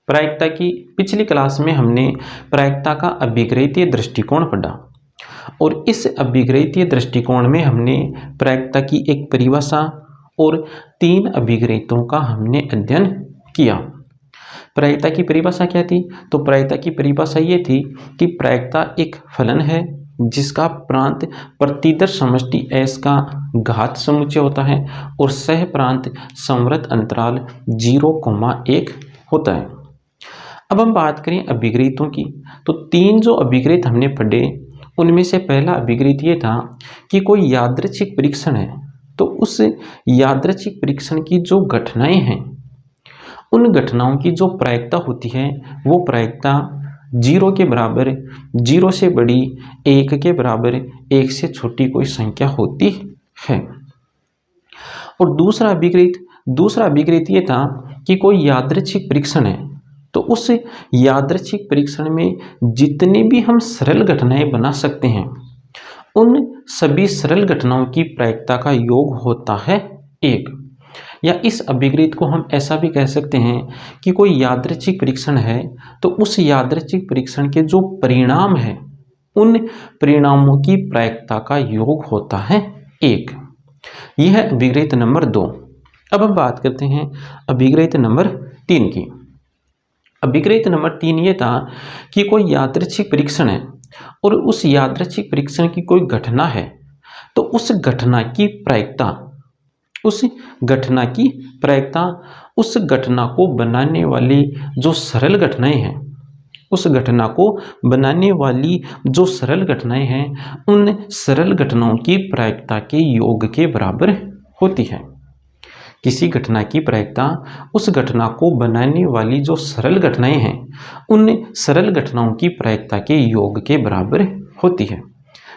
प्रायिकता की पिछली क्लास में हमने प्रायिकता का अभिग्रहीतीय दृष्टिकोण पढ़ा और इस अभिग्रहीतीय दृष्टिकोण में हमने प्रायिकता की एक परिभाषा और 3 अभिग्रहीतों का हमने अध्ययन किया। प्रायिकता की परिभाषा क्या थी? तो प्रायिकता की परिभाषा ये थी कि प्रायिकता एक फलन है जिसका प्रांत प्रतिदर समष्टि S का घात समुच्चय होता है और सह प्रांत संवृत अंतराल 0,1 होता है। अब हम बात करें अभिग्रहीतों की, तो 3 जो अभिग्रहीत हमने पढ़े उनमें से पहला अभिग्रहीत ये था कि कोई यादृच्छिक परीक्षण है तो उस यादृच्छिक परीक्षण की जो घटनाएं हैं उन घटनाओं की जो प्रायिकता होती है वो प्रायिकता 0 के बराबर, 0 से बड़ी, 1 के बराबर, 1 से छोटी कोई संख्या होती है। और दूसरा अभिग्रहीत ये था कि कोई यादृच्छिक परीक्षण है तो उस यादृच्छिक परीक्षण में जितनी भी हम सरल घटनाएं बना सकते हैं उन सभी सरल घटनाओं की प्रायिकता का योग होता है 1। या इस अभिग्रहीत को हम ऐसा भी कह सकते हैं कि कोई यादृच्छिक परीक्षण है तो उस यादृच्छिक परीक्षण के जो परिणाम है उन परिणामों की प्रायिकता का योग होता है 1। यह है अभिग्रहीत नंबर 2। अब हम बात करते हैं अभिग्रहीत नंबर 3 की। अभिग्रहीत नंबर 3 ये था कि कोई यादृच्छिक परीक्षण है और उस यादृच्छिक परीक्षण की कोई घटना है तो उस घटना की प्रायिकता उस घटना को बनाने वाली जो सरल घटनाएं हैं उन सरल घटनाओं की प्रायिकता के योग के बराबर होती है। किसी घटना की प्रायिकता उस घटना को बनाने वाली जो सरल घटनाएं हैं उन सरल घटनाओं की प्रायिकता के योग के बराबर होती है।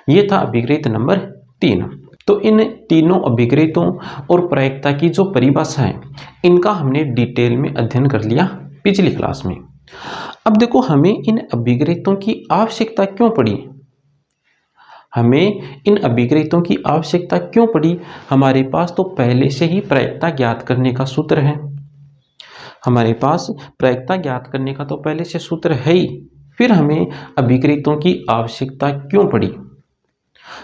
ये था अभिग्रहीत नंबर 3। तो इन तीनों अभिग्रहीतों और प्रायिकता की जो परिभाषा है इनका हमने डिटेल में अध्ययन कर लिया पिछली क्लास में। अब देखो हमें इन अभिग्रहीतों की आवश्यकता क्यों पड़ी? हमारे पास तो पहले से ही प्रायिकता ज्ञात करने का सूत्र है। फिर हमें अभिग्रहीतों की आवश्यकता क्यों पड़ी?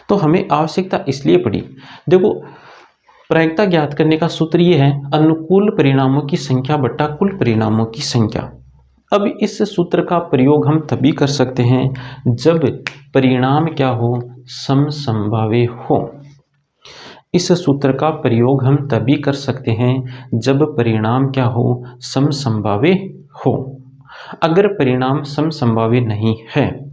तो हमें आवश्यकता इसलिए पड़ी, देखो प्रायिकता ज्ञात करने का सूत्र ये है अनुकूल परिणामों की संख्या बटा कुल परिणामों की संख्या। अब इस सूत्र का प्रयोग हम तभी कर सकते हैं जब परिणाम क्या हो? समसंभाव्य हो। इस सूत्र का प्रयोग हम तभी कर सकते हैं जब परिणाम क्या हो? समसंभाव्य हो। अगर परिणाम समसंभाव्य नहीं है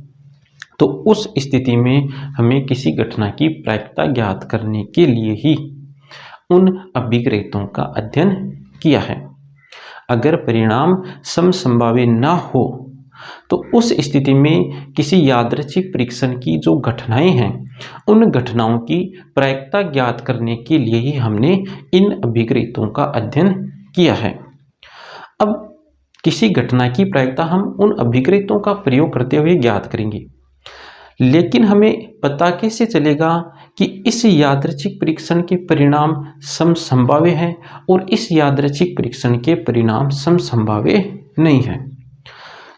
तो उस स्थिति में हमें किसी घटना की प्रायिकता ज्ञात करने के लिए ही उन अभिग्रहीतों का अध्ययन किया है। अगर परिणाम समसंभाव्य ना हो तो उस स्थिति में किसी यादृच्छिक परीक्षण की जो घटनाएं हैं उन घटनाओं की प्रायिकता ज्ञात करने के लिए ही हमने इन अभिग्रहीतों का अध्ययन किया है। अब किसी घटना की प्रायिकता हम उन अभिग्रहीतों का प्रयोग करते हुए ज्ञात करेंगे, लेकिन हमें पता कैसे चलेगा कि इस यादृच्छिक परीक्षण के परिणाम समसंभाव्य हैं और इस यादृच्छिक परीक्षण के परिणाम समसंभाव्य नहीं हैं?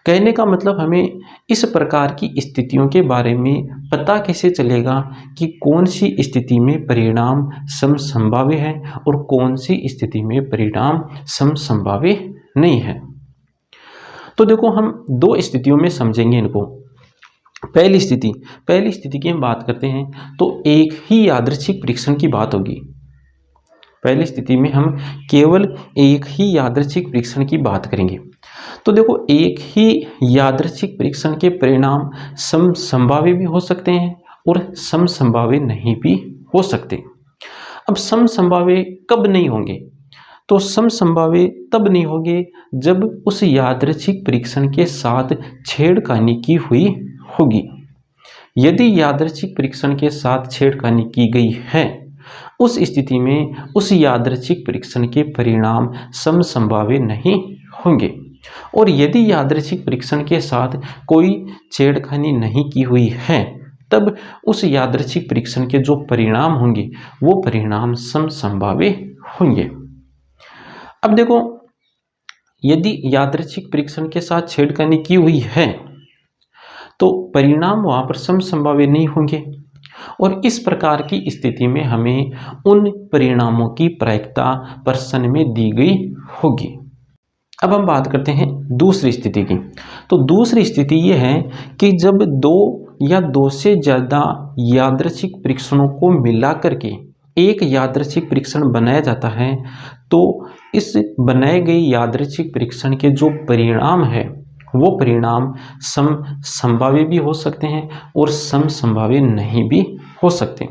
कहने का मतलब हमें इस प्रकार की स्थितियों के बारे में पता कैसे चलेगा कि कौन सी स्थिति में परिणाम समसंभाव्य है और कौन सी स्थिति में परिणाम समसंभाव्य नहीं है? तो देखो हम 2 स्थितियों में समझेंगे इनको। पहली स्थिति की हम बात करते हैं तो एक ही यादृच्छिक परीक्षण की बात होगी। पहली स्थिति में हम केवल एक ही यादृच्छिक परीक्षण की बात करेंगे। तो देखो एक ही यादृच्छिक परीक्षण के परिणाम समसंभाव्य भी हो सकते हैं और समसंभाव्य नहीं भी हो सकते। अब समसंभाव्य कब नहीं होंगे? तो समसंभाव्य तब नहीं होंगे जब उस यादृच्छिक परीक्षण के साथ छेड़खानी की हुई होगी। यदि यादृच्छिक परीक्षण के साथ छेड़खानी की गई है उस स्थिति में उस यादृच्छिक परीक्षण के परिणाम समसंभाव्य नहीं होंगे, और यदि यादृच्छिक परीक्षण के साथ कोई छेड़खानी नहीं की हुई है तब उस यादृच्छिक परीक्षण के जो परिणाम होंगे वो परिणाम समसंभाव्य होंगे। अब देखो यदि यादृच्छिक परीक्षण के साथ छेड़खानी की हुई है तो परिणाम वहाँ पर समसंभाव्य नहीं होंगे, और इस प्रकार की स्थिति में हमें उन परिणामों की प्रायिकता प्रश्न में दी गई होगी। अब हम बात करते हैं दूसरी स्थिति की। तो दूसरी स्थिति यह है कि जब दो या दो से ज़्यादा यादृच्छिक परीक्षणों को मिला करके एक यादृच्छिक परीक्षण बनाया जाता है, तो इस बनाए गए यादृच्छिक परीक्षण के जो परिणाम है वो परिणाम समसंभाव्य भी हो सकते हैं और समसंभाव्य नहीं भी हो सकते।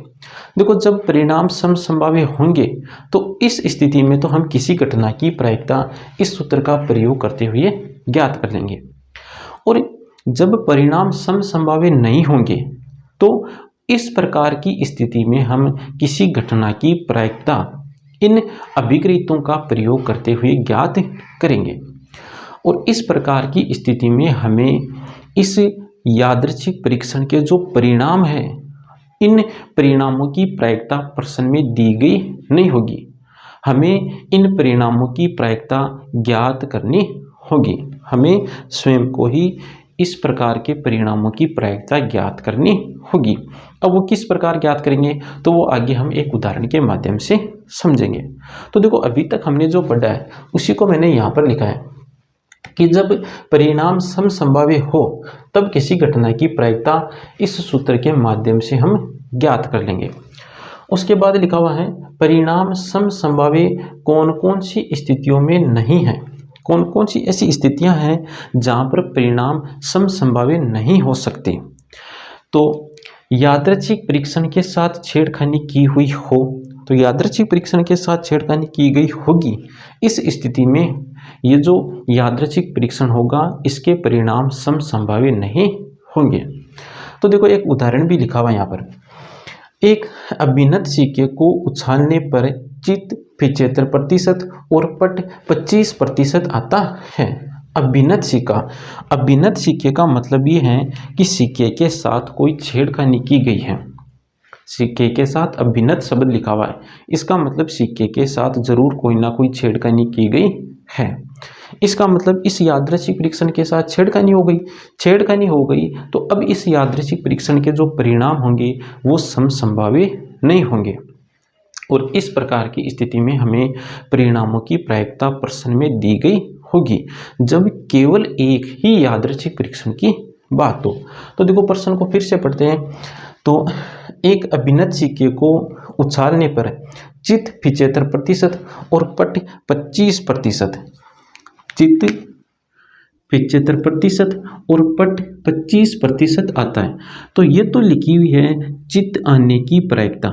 देखो, जब परिणाम समसंभाव्य होंगे तो इस स्थिति में तो हम किसी घटना की प्रायिकता इस सूत्र का प्रयोग करते हुए ज्ञात कर लेंगे, और जब परिणाम समसंभाव्य नहीं होंगे तो इस प्रकार की स्थिति में हम किसी घटना की प्रायिकता इन अभिक्रियकों का प्रयोग करते हुए ज्ञात करेंगे। और इस प्रकार की स्थिति में हमें इस यादृच्छिक परीक्षण के जो परिणाम है, इन परिणामों की प्रायिकता प्रश्न में दी गई नहीं होगी। हमें इन परिणामों की प्रायिकता ज्ञात करनी होगी। हमें स्वयं को ही इस प्रकार के परिणामों की प्रायिकता ज्ञात करनी होगी। अब वो किस प्रकार ज्ञात करेंगे तो वो आगे हम एक उदाहरण के माध्यम से समझेंगे। तो देखो, अभी तक हमने जो पढ़ा है उसी को मैंने यहाँ पर लिखा है कि जब परिणाम समसंभाव्य हो तब किसी घटना की प्रायिकता इस सूत्र के माध्यम से हम ज्ञात कर लेंगे। उसके बाद लिखा हुआ है परिणाम समसंभाव्य कौन कौन सी स्थितियों में नहीं है। कौन कौन सी ऐसी स्थितियां हैं जहां पर परिणाम समसंभाव्य नहीं हो सकते। तो यादृच्छिक परीक्षण के साथ छेड़खानी की हुई हो, तो यादृच्छिक परीक्षण के साथ छेड़खानी की गई होगी। इस स्थिति में ये जो यादृच्छिक परीक्षण होगा इसके परिणाम समसंभाव्य नहीं होंगे। तो देखो, एक उदाहरण भी लिखा हुआ यहाँ पर। एक अभिनत सिक्के को उछालने पर चित्त 75% और पट 25% आता है। अभिनत सिक्का, अभिनत सिक्के का मतलब ये है कि सिक्के के साथ कोई छेड़खानी की गई है। सिक्के के साथ अभिनत शब्द लिखा हुआ है, इसका मतलब सिक्के के साथ जरूर कोई ना कोई छेड़खानी की गई है। इसका मतलब इस यादृच्छिक परीक्षण के साथ छेड़खानी हो गई। छेड़खानी हो गई तो अब इस यादृच्छिक परीक्षण के जो परिणाम होंगे वो समसंभाव्य नहीं होंगे, और इस प्रकार की स्थिति में हमें परिणामों की प्रायिकता प्रश्न में दी गई होगी जब केवल एक ही यादृच्छिक परीक्षण की बात हो। तो देखो, प्रश्न को फिर से पढ़ते हैं। तो एक अभिनत सिक्के को उछालने पर चित्त 75% और पट 25%, चित्त 75% और पट 25% आता है। तो ये तो लिखी हुई है चित्त आने की प्रायिकता।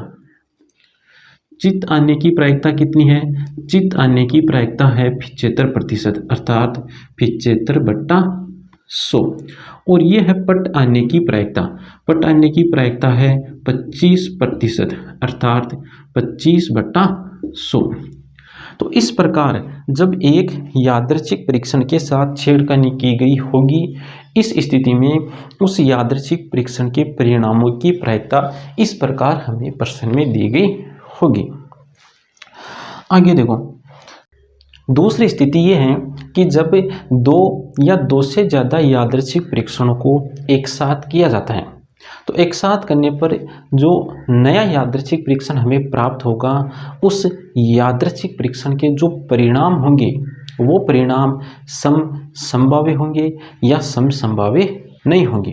चित्त आने की प्रायिकता कितनी है? चित्त आने की प्रायिकता है 75%, अर्थात 75/100। और ये है पट आने की प्रायिकता। पट आने की प्रायिकता है 25%, अर्थात 25/100। तो इस प्रकार जब एक यादृच्छिक परीक्षण के साथ छेड़खानी की गई होगी, इस स्थिति में उस यादृच्छिक परीक्षण के परिणामों की प्रायिकता इस प्रकार हमें प्रश्न में दी गई होगी। आगे देखो, दूसरी स्थिति ये है कि जब दो या दो से ज़्यादा यादृच्छिक परीक्षणों को एक साथ किया जाता है, तो एक साथ करने पर जो नया यादृच्छिक परीक्षण हमें प्राप्त होगा उस यादृच्छिक परीक्षण के जो परिणाम होंगे वो परिणाम समसंभाव्य होंगे या समसंभाव्य नहीं होंगे।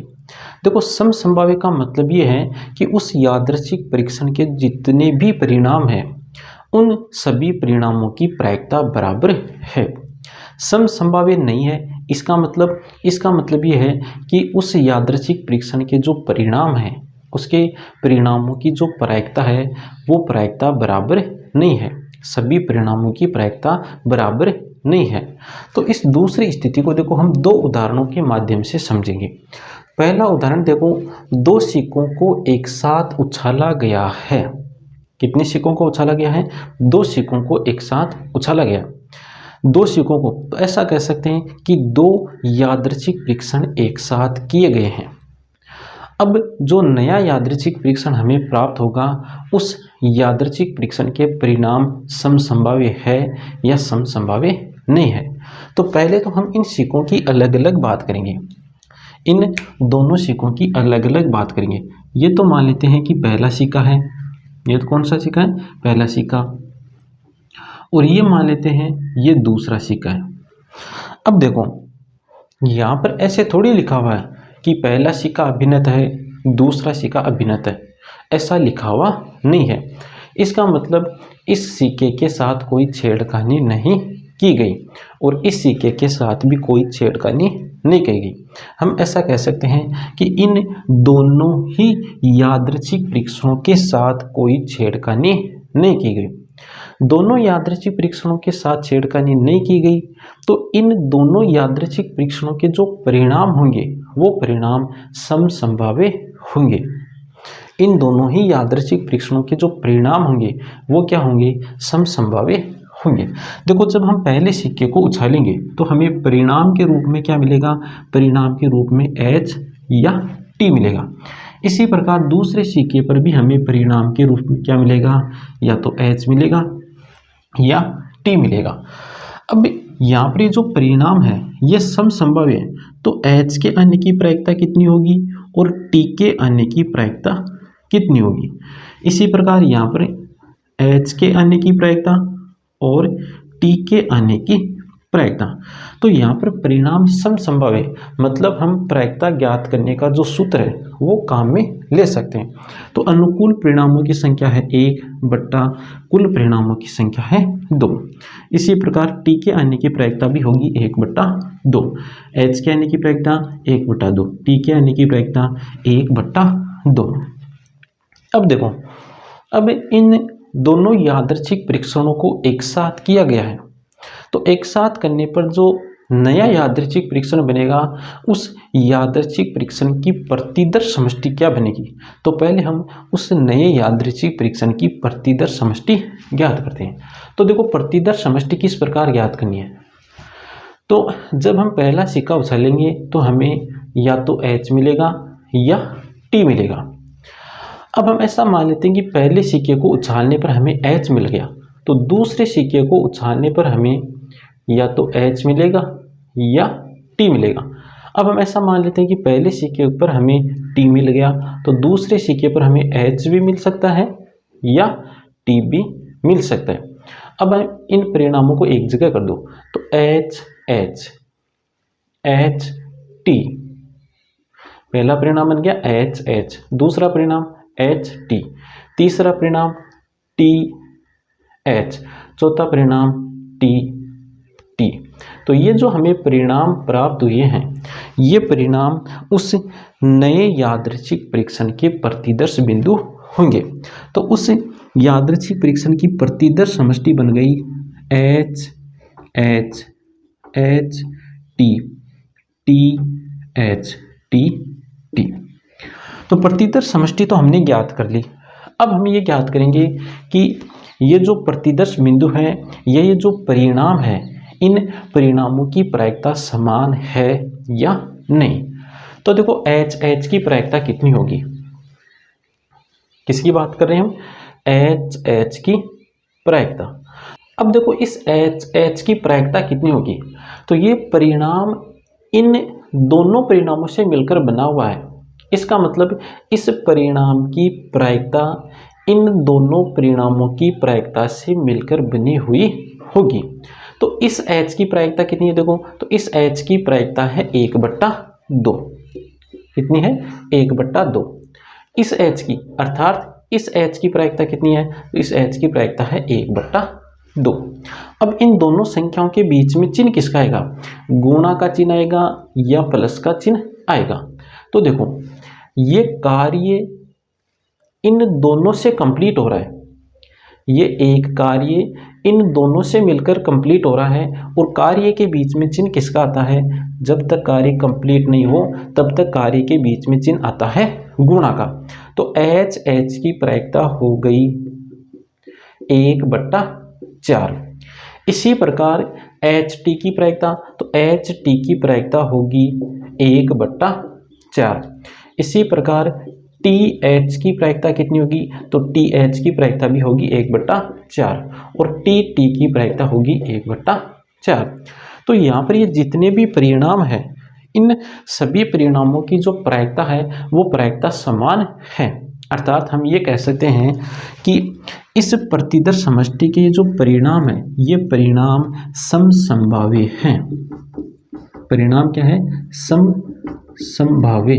देखो, समसंभाव्य का मतलब ये है कि उस यादृच्छिक परीक्षण के जितने भी परिणाम हैं उन सभी परिणामों की प्रायिकता बराबर है। समसंभाव्य नहीं है, इसका मतलब ये है कि उस यादृच्छिक परीक्षण के जो परिणाम हैं उसके परिणामों की जो प्रायिकता है वो प्रायिकता बराबर नहीं है। सभी परिणामों की प्रायिकता बराबर नहीं है। तो इस दूसरी स्थिति को देखो हम दो उदाहरणों के माध्यम से समझेंगे। पहला उदाहरण देखो, दो सिक्कों को एक साथ उछाला गया है। कितने सिक्कों को उछाला गया है? दो सिक्कों को एक साथ उछाला गया। दो सिक्कों को, तो ऐसा कह सकते हैं कि दो यादृच्छिक परीक्षण एक साथ किए गए हैं। अब जो नया यादृच्छिक परीक्षण हमें प्राप्त होगा उस यादृच्छिक परीक्षण के परिणाम समसंभाव्य है या समसंभाव्य नहीं है। तो पहले तो हम इन सिक्कों की अलग अलग बात करेंगे, इन दोनों सिक्कों की अलग अलग बात करेंगे। ये तो मान लेते हैं कि पहला सिक्का है, ये तो कौन सा सिक्का है, पहला सिक्का, और ये मान लेते हैं ये दूसरा सिक्का है। अब देखो यहाँ पर ऐसे थोड़ी लिखा हुआ है कि पहला सिक्का अभिनत है, दूसरा सिक्का अभिनत है, ऐसा लिखा हुआ नहीं है। इसका मतलब इस सिक्के के साथ कोई छेड़खानी नहीं की गई और इस सिक्के के साथ भी कोई छेड़खानी नहीं की गई। हम ऐसा कह सकते हैं कि इन दोनों ही यादृच्छिक परीक्षणों के साथ कोई छेड़खानी नहीं की गई। दोनों यादृच्छिक परीक्षणों के साथ छेड़खानी नहीं की गई तो इन दोनों यादृच्छिक परीक्षणों के जो परिणाम होंगे वो परिणाम समसंभाव्य होंगे। इन दोनों ही यादृच्छिक परीक्षणों के जो परिणाम होंगे वो क्या होंगे, समसंभाव्य होंगे। देखो जब हम पहले सिक्के को उछालेंगे तो हमें परिणाम के रूप में क्या मिलेगा, परिणाम के रूप में H या T मिलेगा। इसी प्रकार दूसरे सिक्के पर भी हमें परिणाम के रूप में क्या मिलेगा, या तो H मिलेगा या T मिलेगा। अब यहाँ पर जो परिणाम है ये समसंभाव्य है, तो H के आने की प्रायिकता कितनी होगी और T के आने की प्रायिकता कितनी होगी। इसी प्रकार यहाँ पर H के आने की प्रायिकता और T के आने की प्रायिकता, तो यहाँ पर परिणाम समसंभाव्य है, मतलब हम प्रायिकता ज्ञात करने का जो सूत्र है वो काम में ले सकते हैं। तो अनुकूल परिणामों की संख्या है 1 बट्टा कुल परिणामों की संख्या है 2। इसी प्रकार T के आने की प्रायिकता भी होगी 1 बट्टा 2, H के आने की प्रायिकता 1 बट्टा 2, T के आने की प्रायिकता 1 बट्टा 2। अब देखो, अब इन दोनों यादृच्छिक परीक्षणों को एक साथ किया गया है, तो एक साथ करने पर जो नया यादृच्छिक परीक्षण बनेगा उस यादृच्छिक परीक्षण की प्रतिदर समष्टि क्या बनेगी। तो पहले हम उस नए यादृच्छिक परीक्षण की प्रतिदर समष्टि ज्ञात करते हैं। तो देखो प्रतिदर समष्टि किस प्रकार ज्ञात करनी है, तो जब हम पहला सिक्का उछालेंगे तो हमें या तो H मिलेगा या T मिलेगा। अब हम ऐसा मान लेते हैं कि पहले सिक्के को उछालने पर हमें H मिल गया, तो दूसरे सिक्के को उछालने पर हमें या तो H मिलेगा या T मिलेगा। अब हम ऐसा मान लेते हैं कि पहले सिक्के पर हमें T मिल गया, तो दूसरे सिक्के पर हमें H भी मिल सकता है या T भी मिल सकता है। अब हम इन परिणामों को एक जगह कर दो, तो H H H T, पहला परिणाम बन गया H H, दूसरा परिणाम H T, तीसरा परिणाम T H, चौथा परिणाम T T। तो ये जो हमें परिणाम प्राप्त हुए हैं ये परिणाम उस नए यादृच्छिक परीक्षण के प्रतिदर्श बिंदु होंगे। तो उस यादृच्छिक परीक्षण की प्रतिदर समष्टि बन गई H H H T T H T T। तो प्रतिदर समष्टि तो हमने ज्ञात कर ली। अब हम ये ज्ञात करेंगे कि ये जो प्रतिदर्श बिंदु है ये जो परिणाम है इन परिणामों की प्रायिकता समान है या नहीं। तो देखो H H की प्रायिकता कितनी होगी, किसकी बात कर रहे हैं हम, H H की प्रायिकता। अब देखो इस H H की प्रायिकता कितनी होगी, तो ये परिणाम इन दोनों परिणामों से मिलकर बना हुआ है। इसका मतलब इस परिणाम की प्रायिकता इन दोनों परिणामों की प्रायिकता से मिलकर बनी हुई होगी। तो इस H की प्रायिकता कितनी है, देखो तो इस H की प्रायिकता है 1/2। कितनी है, 1/2। इस H की अर्थात इस H की प्रायिकता कितनी है, तो इस H की प्रायिकता है 1/2। अब इन दोनों संख्याओं के बीच में चिन्ह किसका आएगा, गुणा का चिन्ह आएगा या प्लस का चिन्ह आएगा। तो देखो ये कार्य इन दोनों से कंप्लीट हो रहा है, ये एक कार्य इन दोनों से मिलकर कंप्लीट हो रहा है और कार्य के बीच में चिन्ह किसका आता है, जब तक कार्य कंप्लीट नहीं हो तब तक कार्य के बीच में चिन्ह आता है गुणा का। तो H H की प्रायिकता हो गई 1/4। इसी प्रकार H T की प्रायिकता, तो H T की प्रायिकता होगी 1/4। इसी प्रकार T H की प्रायिकता कितनी होगी, तो T H की प्रायिकता भी होगी 1/4 और T T की प्रायिकता होगी 1/4। तो यहाँ पर ये जितने भी परिणाम है, इन सभी परिणामों की जो प्रायिकता है वो प्रायिकता समान है। अर्थात हम ये कह सकते हैं कि इस प्रतिदर्श समष्टि के जो परिणाम है ये परिणाम समसंभावी हैं। परिणाम क्या है? समसंभावी।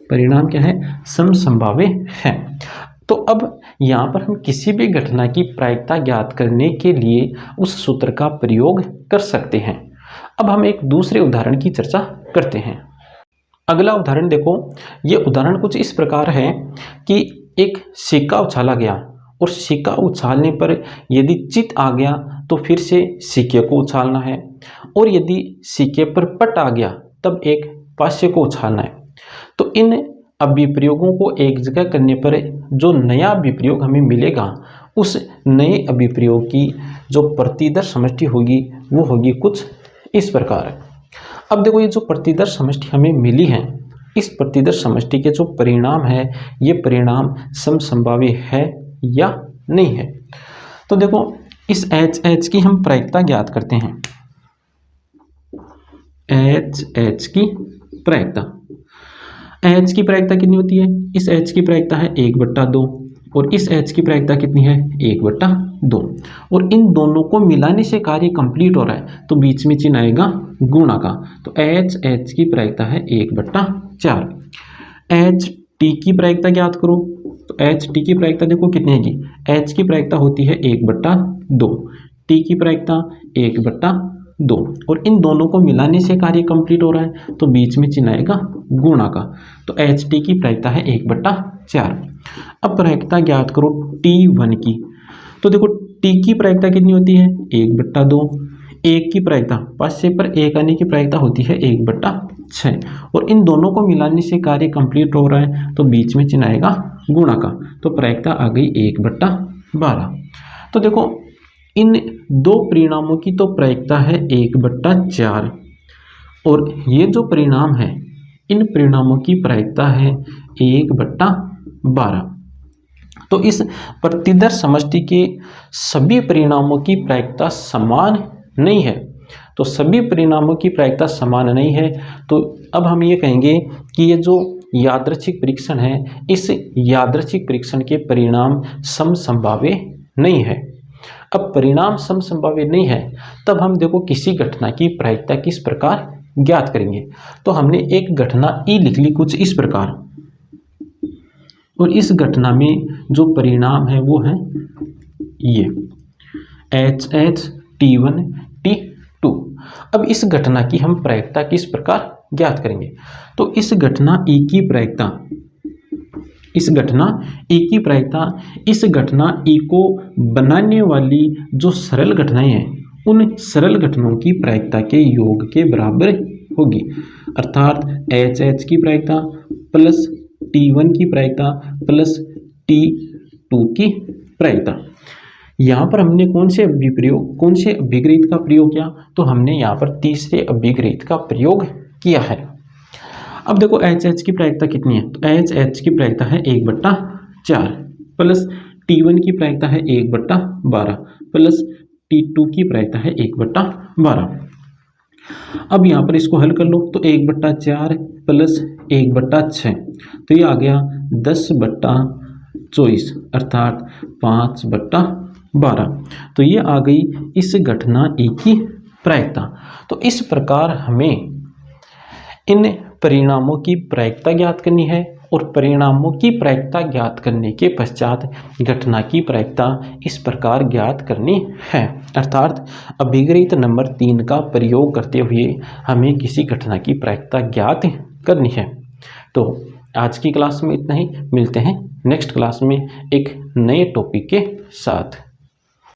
परिणाम क्या है? समसंभावी है। तो अब यहाँ पर हम किसी भी घटना की प्रायिकता ज्ञात करने के लिए उस सूत्र का प्रयोग कर सकते हैं। अब हम एक दूसरे उदाहरण की चर्चा करते हैं। अगला उदाहरण देखो, ये उदाहरण कुछ इस प्रकार है कि एक सिक्का उछाला गया और सिक्का उछालने पर यदि चित आ गया तो फिर से सिक्के को उछालना है, और यदि सिक्के पर पट आ गया तब एक पासे को उछालना है। तो इन अभिप्रयोगों को एक जगह करने पर जो नया अभिप्रयोग हमें मिलेगा, उस नए अभिप्रयोग की जो प्रतिदर्श समष्टि होगी वो होगी कुछ इस प्रकार। अब देखो, ये जो प्रतिदर्श समष्टि हमें मिली है, इस प्रतिदर्श समष्टि के जो परिणाम है ये परिणाम समसंभावी है या नहीं है। तो देखो, इस एच की हम प्रायिकता ज्ञात करते हैं। एच की प्रायिकता, एच की प्रायिकता कितनी होती है? इस एच की प्रायिकता है 1/2 और इस एच की प्रायिकता कितनी है? 1/2। और इन दोनों को मिलाने से कार्य कंप्लीट हो रहा है तो बीच में चिन्ह आएगा गुणा का। तो एच की प्रायिकता है 1/4। एच टी की प्रायिकता ज्ञात करो। तो एच टी की प्रायिकता देखो कितनी है? एच की प्रायिकता होती है 1/2, टी की प्रायिकता 1/2, और इन दोनों को मिलाने से कार्य कंप्लीट हो रहा है तो बीच में चिन्ह आएगा गुणा का। तो एच टी की प्रायिकता है 1/4। अब प्रायिकता ज्ञात करो T1 की। तो देखो, T की प्रायिकता कितनी होती है? 1/2। एक की प्रायिकता, पासे पर एक आने की प्रायिकता होती है 1/6, और इन दोनों को मिलाने से कार्य कंप्लीट हो रहा है तो बीच में चिन्ह आएगा गुणा का। तो प्रायिकता आ गई 1/12। तो देखो, इन दो परिणामों की तो प्रायिकता है 1/4, और ये जो परिणाम है इन परिणामों की प्रायिकता है 1/12। तो इस प्रतिदर्श समष्टि के सभी परिणामों की प्रायिकता समान नहीं है। तो सभी परिणामों की प्रायिकता समान नहीं है, तो अब हम ये कहेंगे कि ये जो यादृच्छिक परीक्षण है, इस यादृच्छिक परीक्षण के परिणाम समसंभाव्य नहीं है। अब परिणाम समसंभाव्य नहीं है, तब हम देखो किसी घटना की प्रायिकता किस प्रकार ज्ञात करेंगे। तो हमने एक घटना ई लिख ली कुछ इस प्रकार, और इस घटना में जो परिणाम है वो है ये एच T1 T2। अब इस घटना की हम प्रायिकता किस प्रकार ज्ञात करेंगे? तो इस घटना ई की प्रायिकता, इस घटना ई की प्रायिकता, इस घटना ई को बनाने वाली जो सरल घटनाएं हैं उन सरल घटनाओं की प्रायिकता के योग के बराबर होगी। अर्थात एच की प्रायिकता प्लस T1 की प्रायिकता प्लस T2 की प्रायिकता। यहाँ पर हमने कौन से अभिग्रहित का प्रयोग किया? तो हमने यहाँ पर तीसरे अभिग्रहित का प्रयोग किया है। अब देखो, एच की प्रायिकता कितनी है? तो एच की प्रायिकता है 1/4 प्लस T1 की प्रायिकता है 1/12 प्लस T2 की प्रायिकता है 1/12। अब यहाँ पर इसको हल कर लो, तो 1/4 प्लस 1/6, तो ये आ गया 10/24 अर्थात 5/12। तो ये आ गई इस घटना ई की प्रायिकता। तो इस प्रकार हमें इन परिणामों की प्रायिकता ज्ञात करनी है, और परिणामों की प्रायिकता ज्ञात करने के पश्चात घटना की प्रायिकता इस प्रकार ज्ञात करनी है। अर्थात अभिग्रहित नंबर 3 का प्रयोग करते हुए हमें किसी घटना की प्रायिकता ज्ञात करनी है। तो आज की क्लास में इतना ही, मिलते हैं नेक्स्ट क्लास में एक नए टॉपिक के साथ।